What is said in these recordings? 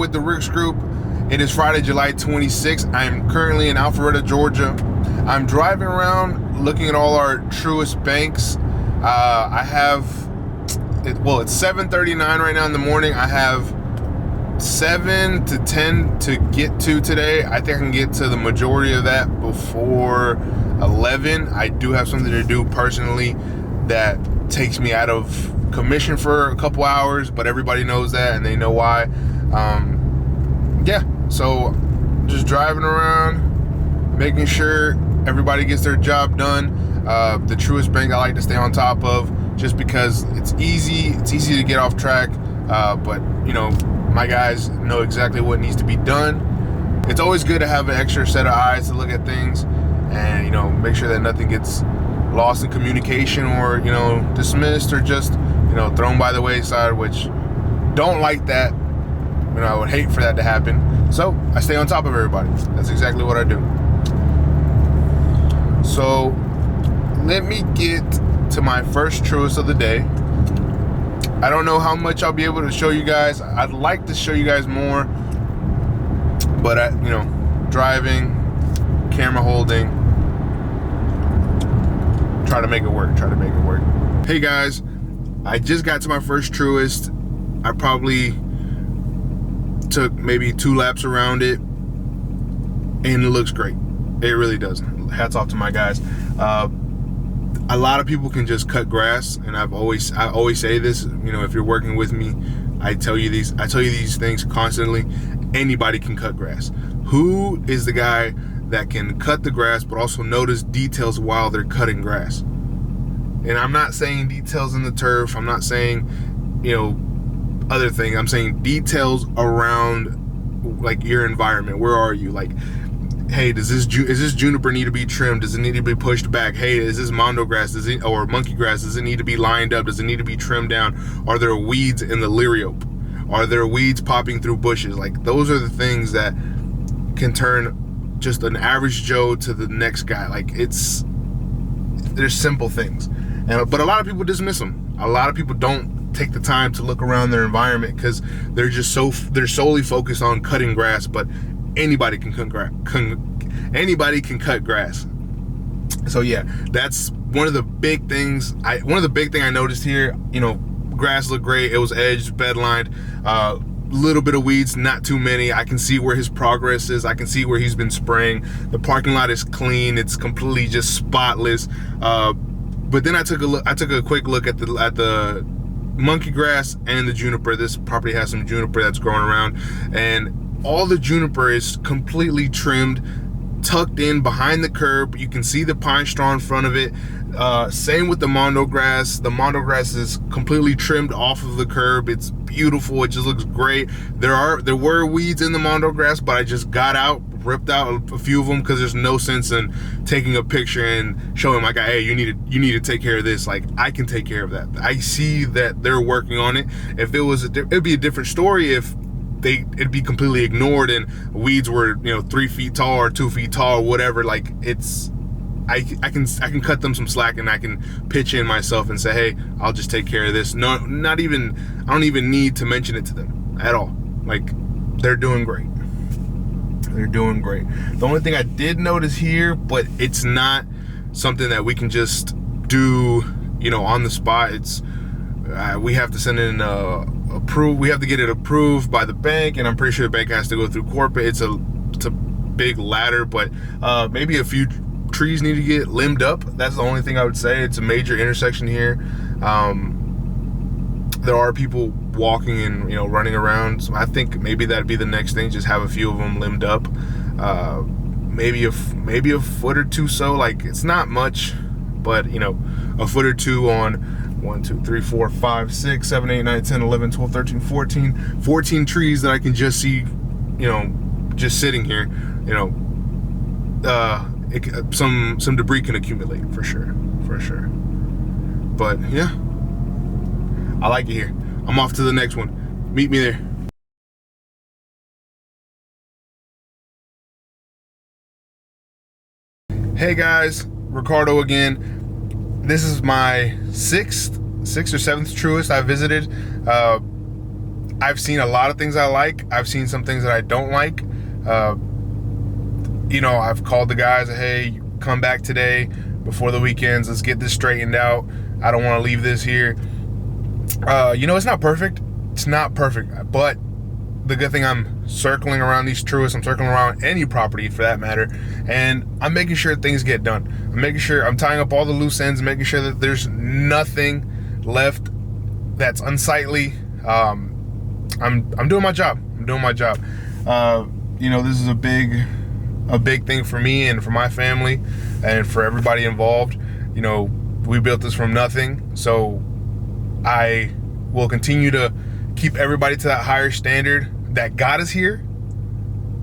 with the Ricks Group. It is Friday, July 26th. I'm currently in Alpharetta, Georgia. I'm driving around looking at all our Truist banks. It's 7:39 right now in the morning. I have 7 to 10 to get to today. I think I can get to the majority of that before 11. I do have something to do personally that takes me out of commission for a couple hours, but everybody knows that and they know why. So just driving around, making sure everybody gets their job done. The Truist Bank I like to stay on top of just because it's easy to get off track, but my guys know exactly what needs to be done. It's always good to have an extra set of eyes to look at things and make sure that nothing gets lost in communication or dismissed or just thrown by the wayside, which don't like that. I would hate for that to happen. So I stay on top of everybody. That's exactly what I do. So let me get to my first Truist of the day. I don't know how much I'll be able to show you guys. I'd like to show you guys more, but driving, camera holding, try to make it work. Hey guys, I just got to my first Truist. I probably took maybe 2 laps around it, and it looks great. It really does. Hats off to my guys. A lot of people can just cut grass, and I always say this. If you're working with me, I tell you these things constantly. Anybody can cut grass. Who is the guy that can cut the grass but also notice details while they're cutting grass? And I'm not saying details in the turf. I'm not saying other things. I'm saying details around like your environment. Where are you? Like, hey, is this juniper need to be trimmed? Does it need to be pushed back? Hey, is this mondo grass or monkey grass? Does it need to be lined up? Does it need to be trimmed down? Are there weeds in the liriope? Are there weeds popping through bushes? Like, those are the things that can turn just an average Joe to the next guy. Like, there's simple things, but a lot of people dismiss them. A lot of people don't take the time to look around their environment because they're solely focused on cutting grass. But anybody can cut grass. So yeah, that's one of the big things. I noticed here. Grass looked great. It was edged, bed lined. Little bit of weeds, not too many. I can see where his progress is. I can see where he's been spraying. The parking lot is clean. It's completely just spotless. But then I took a quick look at the monkey grass and the juniper. This property has some juniper that's growing around, and all the juniper is completely trimmed, tucked in behind the curb. You can see the pine straw in front of it. Same with the mondo grass. The mondo grass is completely trimmed off of the curb. It's beautiful. It just looks great. There were weeds in the mondo grass, but I just ripped out a few of them because there's no sense in taking a picture and showing my guy, hey, you need to take care of this. Like, I can take care of that. I see that they're working on it. If it was it'd be a different story if it'd be completely ignored and weeds were 3 feet tall or 2 feet tall or whatever. Like, I can cut them some slack and I can pitch in myself and say, hey, I'll just take care of this. I don't even need to mention it to them at all. Like, they're doing great. They're doing great. The only thing I did notice here, but it's not something that we can just do on the spot. It's we have to send in we have to get it approved by the bank, and I'm pretty sure the bank has to go through corporate. It's a big ladder, but maybe a few trees need to get limbed up. That's the only thing I would say. It's a major intersection here. There are people walking and running around, so I think maybe that'd be the next thing. Just have a few of them limbed up, maybe a foot or two. So, like, it's not much, but a foot or two on 1, 2, 3, 4, 5, 6, 7, 8, 9, 10, 11, 12, 13, 14 trees that I can just see just sitting here. Some debris can accumulate for sure. But yeah, I like it here. I'm off to the next one. Meet me there. Hey guys, Ricardo again. This is my sixth or seventh Truist I visited. I've seen a lot of things I like. I've seen some things that I don't like. I've called the guys, hey, come back today before the weekends. Let's get this straightened out. I don't want to leave this here. It's not perfect. It's not perfect. But the good thing, I'm circling around these Truists. I'm circling around any property for that matter. And I'm making sure things get done. I'm making sure I'm tying up all the loose ends, making sure that there's nothing left that's unsightly. I'm doing my job. This is a big thing for me and for my family and for everybody involved. We built this from nothing, so I will continue to keep everybody to that higher standard that got us here,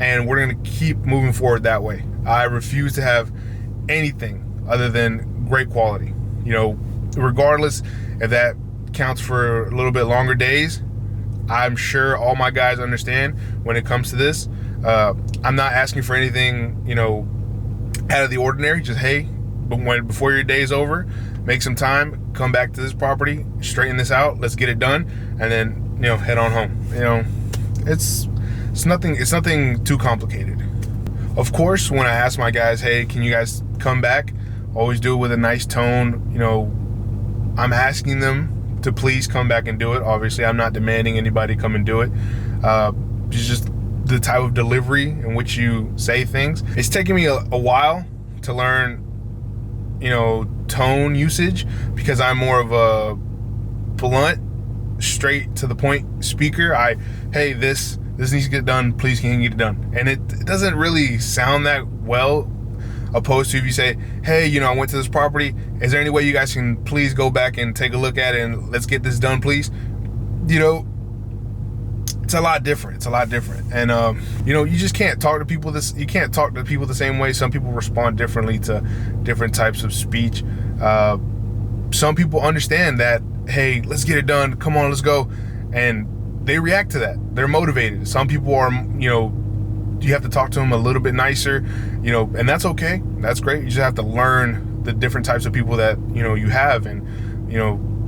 and we're going to keep moving forward that way. I refuse to have anything other than great quality. Regardless if that counts for a little bit longer days. I'm sure all my guys understand when it comes to this. I'm not asking for anything, out of the ordinary. Just, hey, before your day is over, make some time, come back to this property, straighten this out, let's get it done, and then, head on home. It's nothing too complicated. Of course, when I ask my guys, hey, can you guys come back? Always do it with a nice tone. I'm asking them to please come back and do it. Obviously, I'm not demanding anybody come and do it. It's just the type of delivery in which you say things. It's taken me a while to learn, tone usage, because I'm more of a blunt, straight to the point speaker. Hey, this needs to get done. Please, can you get it done? And it doesn't really sound that well, opposed to if you say, hey, I went to this property. Is there any way you guys can please go back and take a look at it and let's get this done, please? It's a lot different. And you just can't talk to people you can't talk to people the same way. Some people respond differently to different types of speech. Some people understand that, hey, let's get it done. Come on, let's go. And they react to that. They're motivated. Some people are, you have to talk to them a little bit nicer, and that's okay. That's great. You just have to learn the different types of people that, you have. And,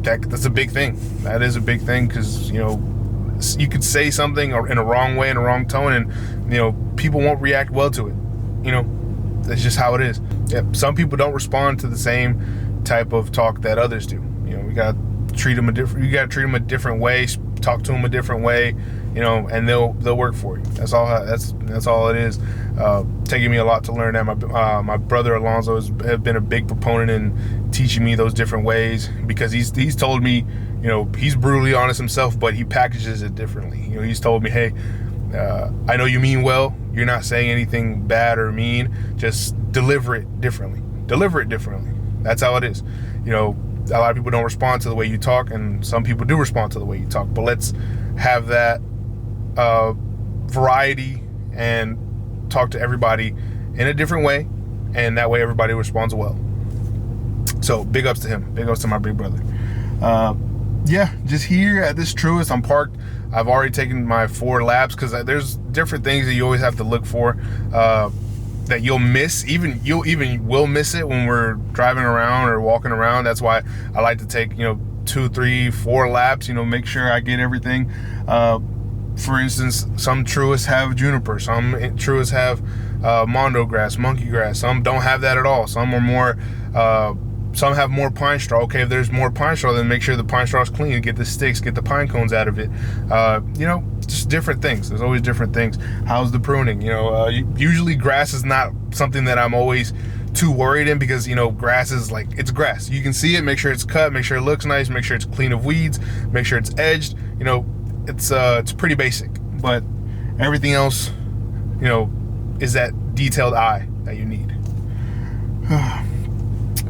that's a big thing. That is a big thing, because, you could say something or in a wrong way, in a wrong tone, and, people won't react well to it. That's just how it is. Yeah, some people don't respond to the same type of talk that others do. We got to treat them a different way, talk to them a different way, and they'll work for you. That's all it is. Taking me a lot to learn that. My brother Alonzo has been a big proponent in teaching me those different ways, because he's told me, he's brutally honest himself, but he packages it differently. He's told me, hey, I know you mean well. You're not saying anything bad or mean. Just deliver it differently. That's how it is. A lot of people don't respond to the way you talk, and some people do respond to the way you talk. But let's have that variety and talk to everybody in a different way, and that way everybody responds well. So big ups to him. Big ups to my big brother. Just here at this Truist, I'm parked. I've already taken my 4 laps, because there's different things that you always have to look for that you'll miss. You will miss it when we're driving around or walking around. That's why I like to take 2, 3, 4 laps. Make sure I get everything. For instance, some Truists have juniper. Some Truists have mondo grass, monkey grass. Some don't have that at all. Some are more. Some have more pine straw. Okay, if there's more pine straw, then make sure the pine straw is clean. Get the sticks, get the pine cones out of it. Just different things. There's always different things. How's the pruning? Usually grass is not something that I'm always too worried in, because grass is like, it's grass. You can see it. Make sure it's cut. Make sure it looks nice. Make sure it's clean of weeds. Make sure it's edged. It's pretty basic, but everything else, is that detailed eye that you need.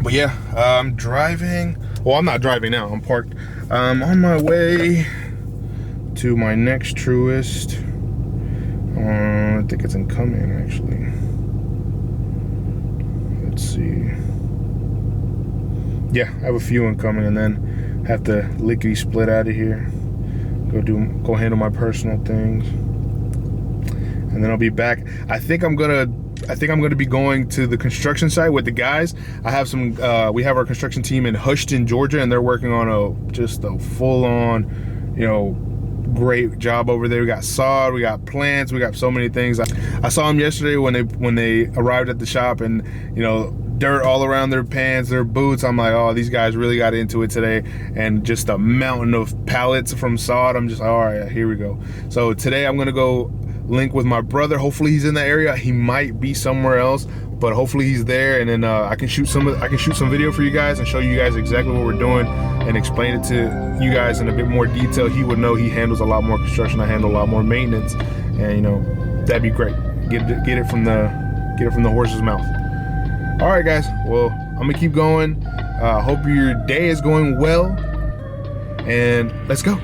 But yeah, I'm driving. Well, I'm not driving now. I'm parked. I'm on my way to my next Truist. I think it's incoming, actually. Let's see. Yeah, I have a few incoming, and then have to lickety split out of here. Go handle my personal things, and then I'll be back. I think I'm gonna be going to the construction site with the guys. I have some. We have our construction team in Houston, Georgia, and they're working on just a full-on, great job over there. We got sod, we got plants, we got so many things. I saw them yesterday when they arrived at the shop, and you know, dirt all around their pants, their boots. I'm like, oh, these guys really got into it today. And just a mountain of pallets from sod. I'm just like, all right, here we go. So today I'm gonna go link with my brother. Hopefully he's in the area. He might be somewhere else, but hopefully he's there, and then I can shoot some video for you guys and show you guys exactly what we're doing and explain it to you guys in a bit more detail. He would know. He handles a lot more construction. I handle a lot more maintenance, and you know, that'd be great. Get it from the horse's mouth. All right, guys. Well, I'm gonna keep going. Hope your day is going well, and let's go.